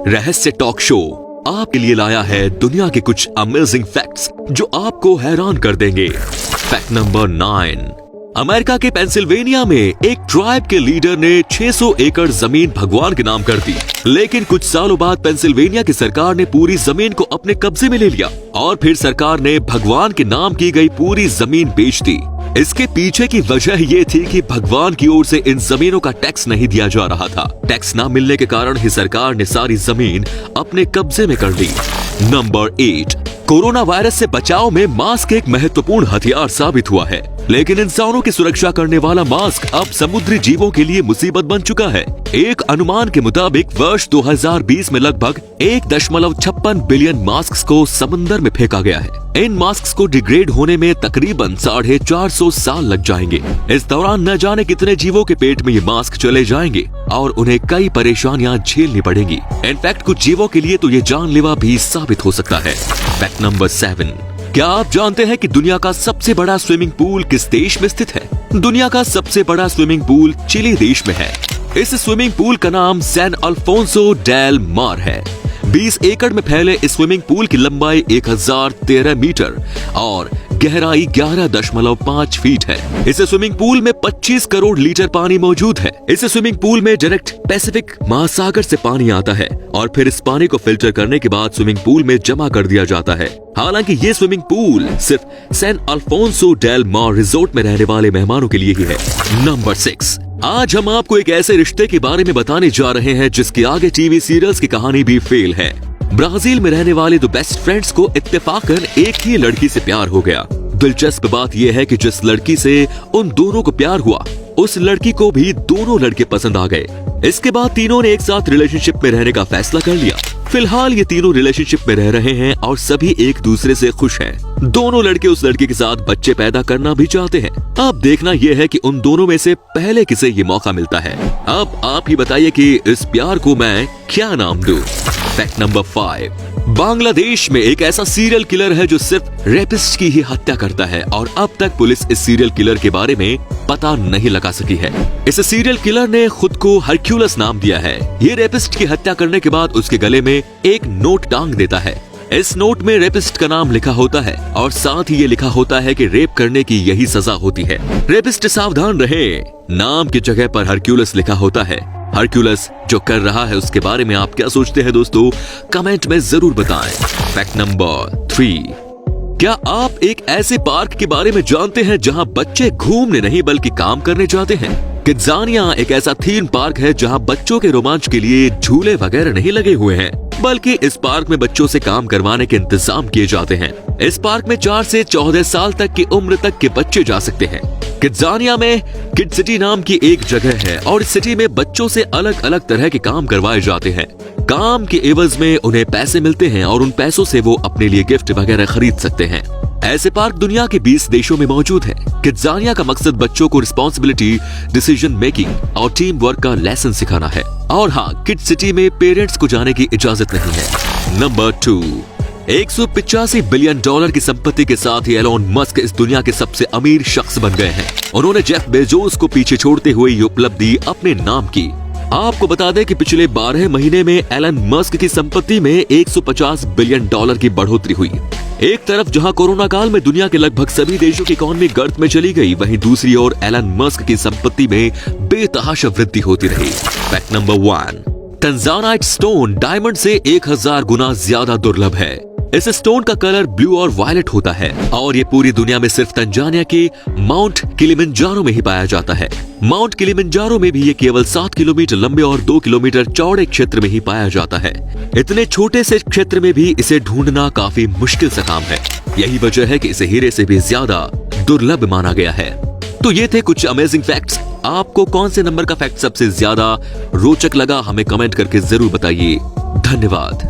रहस्य talk show आपके लिए लाया है दुनिया के कुछ अमेजिंग फैक्ट्स जो आपको हैरान कर देंगे। Fact number 9। अमेरिका के पेंसिल्वेनिया में एक ट्राइब के लीडर ने 600 एकड़ जमीन भगवान के नाम कर दी, लेकिन कुछ सालों बाद पेंसिल्वेनिया की सरकार ने पूरी जमीन को अपने कब्जे में ले लिया और फिर सरकार ने भगवान के नाम की गई पूरी जमीन बेच दी। इसके पीछे की वजह ये थी कि भगवान की ओर से इन जमीनों का टैक्स नहीं दिया जा रहा था। टैक्स न मिलने के कारण ही सरकार ने सारी जमीन अपने कब्जे में कर ली। नंबर 8। कोरोना वायरस से बचाव में मास्क एक महत्वपूर्ण हथियार साबित हुआ है, लेकिन इंसानों की सुरक्षा करने वाला मास्क अब समुद्री जीवों के लिए मुसीबत बन चुका है। एक अनुमान के मुताबिक वर्ष 2020 में लगभग 1.56 बिलियन मास्क को समंदर में फेंका गया है। इन मास्क को डिग्रेड होने में तकरीबन 450 साल लग जाएंगे। इस दौरान न जाने कितने जीवों के पेट में ये मास्क चले जाएंगे और उन्हें कई परेशानियां झेलनी पड़ेंगी। इनफैक्ट कुछ जीवों के लिए तो ये जानलेवा भी साबित हो सकता है। Fact number 7। क्या आप जानते हैं कि दुनिया का सबसे बड़ा स्विमिंग पूल किस देश में स्थित है? दुनिया का सबसे बड़ा स्विमिंग पूल चिली देश में है। इस स्विमिंग पूल का नाम सैन अल्फोंसो डेल मार है। 20 एकड़ में फैले इस स्विमिंग पूल की लंबाई 1013 मीटर और गहराई 11.5 फीट है। इस स्विमिंग पूल में 25 करोड़ लीटर पानी मौजूद है। इस स्विमिंग पूल में डायरेक्ट पैसिफिक महासागर से पानी आता है और फिर इस पानी को फिल्टर करने के बाद स्विमिंग पूल में जमा कर दिया जाता है। हालांकि ये स्विमिंग पूल सिर्फ सैन अल्फोंसो डेल मार रिजोर्ट में रहने वाले मेहमानों के लिए ही है। नंबर 6। आज हम आपको एक ऐसे रिश्ते के बारे में बताने जा रहे हैं जिसके आगे टीवी सीरियल्स की कहानी भी फेल है। ब्राजील में रहने वाले दो बेस्ट फ्रेंड्स को इत्तेफाकन एक ही लड़की से प्यार हो गया। दिलचस्प बात यह है कि जिस लड़की से उन दोनों को प्यार हुआ, उस लड़की को भी दोनों लड़के पसंद आ गए। इसके बाद तीनों ने एक साथ रिलेशनशिप में रहने का फैसला कर लिया। फिलहाल ये तीनों रिलेशनशिप में रह रहे हैं और सभी एक दूसरे से खुश हैं। दोनों लड़के उस लड़की के साथ बच्चे पैदा करना भी चाहते हैं। अब देखना यह है कि उन दोनों में से पहले किसे ये मौका मिलता है। अब आप ही बताइए कि इस प्यार को मैं क्या नाम दूं? Fact number 5। बांग्लादेश में एक ऐसा सीरियल किलर है जो सिर्फ रेपिस्ट की ही हत्या करता है और अब तक पुलिस इस सीरियल किलर के बारे में पता नहीं लगा सकी है। इस सीरियल किलर ने खुद को हरक्यूलस नाम दिया है। ये रेपिस्ट की हत्या करने के बाद उसके गले में एक नोट टांग देता है। इस नोट में रेपिस्ट का नाम लिखा होता है और साथ ही ये लिखा होता है कि रेप करने की यही सजा होती है। रेपिस्ट सावधान रहे, नाम की जगह पर हरक्यूलस लिखा होता है। हरक्यूलस जो कर रहा है उसके बारे में आप क्या सोचते हैं दोस्तों? कमेंट में जरूर बताएं। Fact number 3। क्या आप एक ऐसे पार्क के बारे में जानते हैं जहां बच्चे घूमने नहीं बल्कि काम करने जाते हैं? किड्ज़ानिया एक ऐसा थीम पार्क है जहां बच्चों के रोमांच के लिए झूले वगैरह नहीं लगे हुए हैं, बल्कि इस पार्क में बच्चों से काम करवाने के इंतजाम किए जाते हैं। इस पार्क में 4 से 14 साल तक की उम्र तक के बच्चे जा सकते हैं। किड्ज़ानिया में किड सिटी नाम की एक जगह है और इस सिटी में बच्चों से अलग अलग तरह के काम करवाए जाते हैं। काम के एवज में उन्हें पैसे मिलते हैं और उन पैसों से वो अपने लिए गिफ्ट वगैरह खरीद सकते हैं। ऐसे पार्क दुनिया के 20 देशों में मौजूद है। किड्ज़ानिया का मकसद बच्चों को रिस्पॉन्सिबिलिटी, डिसीजन मेकिंग और टीम वर्क का लेसन सिखाना है। और हाँ, किड सिटी में पेरेंट्स को जाने की इजाजत नहीं है। नंबर 2। 185 बिलियन डॉलर की संपत्ति के साथ ही एलोन मस्क इस दुनिया के सबसे अमीर शख्स बन गए हैं। उन्होंने जेफ बेजोस को पीछे छोड़ते हुए ये उपलब्धि अपने नाम की। आपको बता दें कि पिछले 12 महीने में एलन मस्क की संपत्ति में 150 बिलियन डॉलर की बढ़ोतरी हुई। एक तरफ जहां कोरोना काल में दुनिया के लगभग सभी देशों की इकोनॉमी गर्त में चली गई, वहीं दूसरी ओर एलन मस्क की संपत्ति में बेतहाशा वृद्धि होती रही। Fact number 1। टंजानाइट स्टोन डायमंड से 1000 गुना ज्यादा दुर्लभ है। इस स्टोन का कलर ब्लू और वायलेट होता है और ये पूरी दुनिया में सिर्फ तंजानिया के माउंट किलिमंजारो में ही पाया जाता है। माउंट किलिमंजारो में भी ये केवल 7 किलोमीटर लंबे और 2 किलोमीटर चौड़े क्षेत्र में ही पाया जाता है। इतने छोटे से क्षेत्र में भी इसे ढूंढना काफी मुश्किल सा काम है। यही वजह है कि इसे हीरे से भी ज्यादा दुर्लभ माना गया है। तो ये थे कुछ अमेजिंग फैक्ट्स। आपको कौन से नंबर का फैक्ट सबसे ज्यादा रोचक लगा, हमें कमेंट करके जरूर बताइए। धन्यवाद।